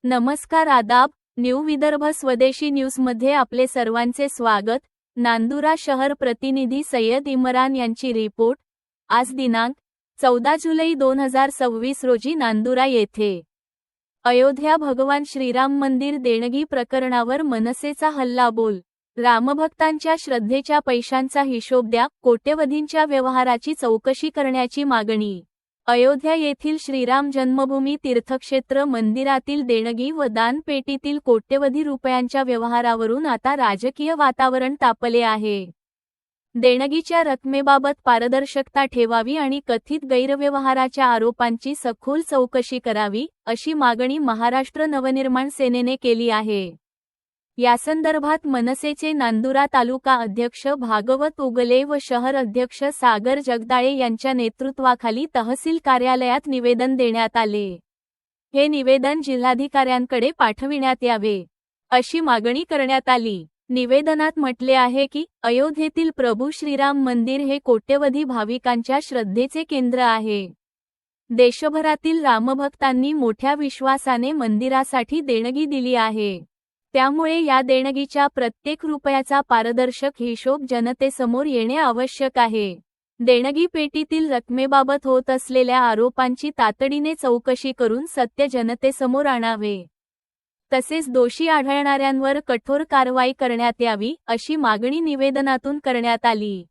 नमस्कार, आदाब. न्यू विदर्भ स्वदेशी न्यूजमध्ये आपले सर्वांचे स्वागत. नांदुरा शहर प्रतिनिधी सय्यद इम्रान यांची रिपोर्ट. आज दिनांक 14 जुलै 2026 रोजी नांदुरा येथे अयोध्या भगवान श्रीराम मंदिर देणगी प्रकरणावर मनसेचा हल्लाबोल. रामभक्तांच्या श्रद्धेच्या पैशांचा हिशोब द्या, कोट्यवधींच्या व्यवहाराची चौकशी करण्याची मागणी. अयोध्या येथील श्रीराम जन्मभूमी तीर्थक्षेत्र मंदिरातील देणगी व दानपेटीतील कोट्यवधी रुपयांच्या व्यवहारावरून आता राजकीय वातावरण तापले आहे. देणगीच्या रकमेबाबत पारदर्शकता ठेवावी आणि कथित गैरव्यवहाराच्या आरोपांची सखोल चौकशी करावी, अशी मागणी महाराष्ट्र नवनिर्माण सेनेने केली आहे. यासंदर्भात मनसेचे नांदुरा तालुका अध्यक्ष भागवत उगले व शहर अध्यक्ष सागर जगदाळे यांच्या नेतृत्वाखाली तहसील कार्यालयात निवेदन देण्यात आले. हे निवेदन जिल्हाधिकाऱ्यांकडे पाठविण्यात यावे, अशी मागणी करण्यात आली. निवेदनात म्हटले आहे की अयोध्येतील प्रभू श्रीराम मंदिर हे कोट्यवधी भाविकांच्या श्रद्धेचे केंद्र आहे. देशभरातील रामभक्तांनी मोठ्या विश्वासाने मंदिरासाठी देणगी दिली आहे. त्यामुळे या देणगीच्या प्रत्येक रुपयाचा पारदर्शक हिशोब जनतेसमोर येणे आवश्यक आहे. देणगी पेटीतील रकमेबाबत होत असलेल्या आरोपांची तातडीने चौकशी करून सत्य जनतेसमोर आणावे. तसेच दोषी आढळणाऱ्यांवर कठोर कारवाई करण्यात यावी, अशी मागणी निवेदनातून करण्यात आली.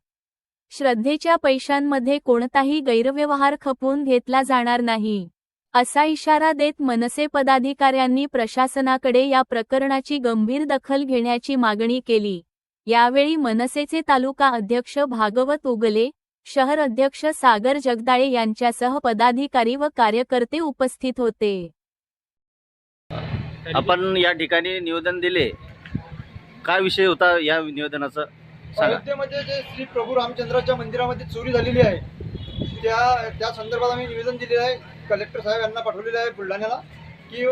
श्रद्धेच्या पैशांमध्ये कोणताही गैरव्यवहार खपवून घेतला जाणार नाही, असा इशारा देत मनसे पदाधिकाऱ्यांनी प्रशासनाकडे या प्रकरणाची गंभीर दखल घेण्याची मागणी केली. यावेळी मनसेचे तालुका अध्यक्ष भागवत उगले, शहर अध्यक्ष सागर जगदाळे यांच्यासह पदाधिकारी व कार्यकर्ते उपस्थित होते. आपण या ठिकाणी निवेदन दिले, काय विषय होता या निवेदनाचा? अयोध्येमध्ये जे श्री प्रभू रामचंद्राच्या मंदिरामध्ये चोरी झालेली आहे, त्या संदर्भात आम्ही निवेदन दिलेलं आहे. कलेक्टर साहेब यांना पाठवलेलं आहे बुलढाण्याला, की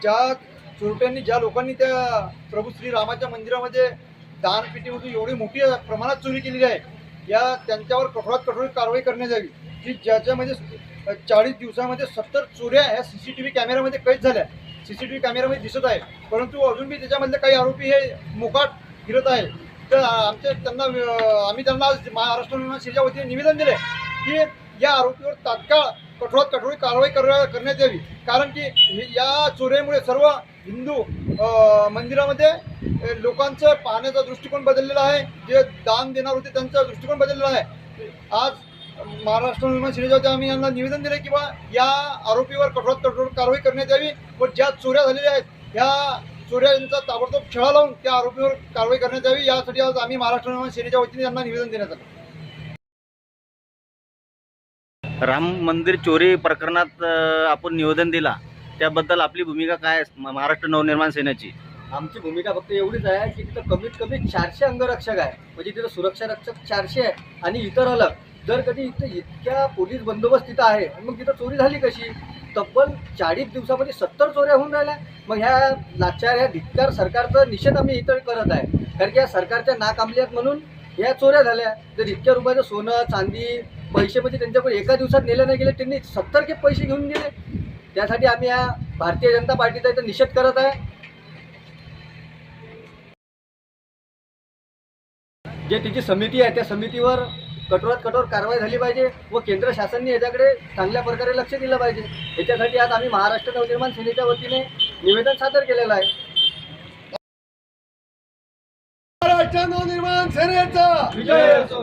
ज्या चोरट्यांनी, ज्या लोकांनी त्या प्रभू श्रीरामाच्या मंदिरामध्ये दानपेटीमधून एवढी मोठी प्रमाणात चोरी केलेली आहे, त्यांच्यावर कठोरात कठोर कारवाई करण्यात यावी. की ज्याच्यामध्ये 40 दिवसामध्ये 70 चोऱ्या ह्या CCTV कॅमेऱ्यामध्ये कैद झाल्या, CCTV कॅमेऱ्यामध्ये दिसत आहे. परंतु अजून बी त्याच्यामधले काही आरोपी हे मोकाट फिरत आहे. तर आम्ही त्यांना महाराष्ट्र निर्माण सेनेच्या वतीने निवेदन दिले की या आरोपीवर तात्काळ कठोरात कठोर कारवाई करण्यात यावी. कारण की या चोऱ्यामुळे सर्व हिंदू मंदिरामध्ये लोकांचं पाहण्याचा दृष्टिकोन बदललेला आहे. जे दान देणार होते त्यांचा दृष्टिकोन बदललेला आहे. आज महाराष्ट्र निर्माण सेनेच्या वतीने आम्ही यांना निवेदन दिले की या आरोपीवर कठोरात कठोर कारवाई करण्यात यावी व ज्या चोऱ्या झालेल्या आहेत या चोऱ्यांचा ताबडतोब छळा लावून त्या आरोपीवर कारवाई करण्यात यावी. यासाठी आज आम्ही महाराष्ट्र निर्माण सेनेच्या वतीने यांना निवेदन देण्यात आलं. राम मंदिर चोरी प्रकरणात आपण निवेदन दिला, त्याबद्दल आपली भूमिका काय महाराष्ट्र नवनिर्माण सेनेची? आमची भूमिका फक्त एवढीच आहे की तिथं कमीत कमी 400 अंगरक्षक आहे, म्हणजे तिथं सुरक्षा रक्षक 400 आहे आणि इतर अलग. जर कधी इथं इतक्या पोलीस बंदोबस्त तिथं आहे, मग तिथं चोरी झाली कशी? तब्बल 40 दिवसामध्ये 70 चोऱ्या होऊन राहिल्या. मग ह्या लाचार, ह्या धिक्कार सरकारचा निषेध आम्ही इथं करत आहे. कारण की या सरकारच्या नाकामल्यात म्हणून ह्या चोऱ्या झाल्या. जर इतक्या रुपयाचं सोनं चांदी पैसे म्हणजे त्यांच्याकडे एका दिवसात नेले नाही गेले, त्यांनी 70 के पैसे घेऊन गेले. त्यासाठी आम्ही या भारतीय जनता पार्टीचा इथं निषेध करत आहे. जे तिची समिती आहे त्या समितीवर कठोरात कठोर कारवाई झाली पाहिजे व केंद्र शासनाने याच्याकडे चांगल्या प्रकारे लक्ष दिलं पाहिजे. याच्यासाठी आज आम्ही महाराष्ट्र नवनिर्माण सेनेच्या वतीने निवेदन सादर केलेलं आहे. महाराष्ट्र नवनिर्माण सेनेचा विजय असो.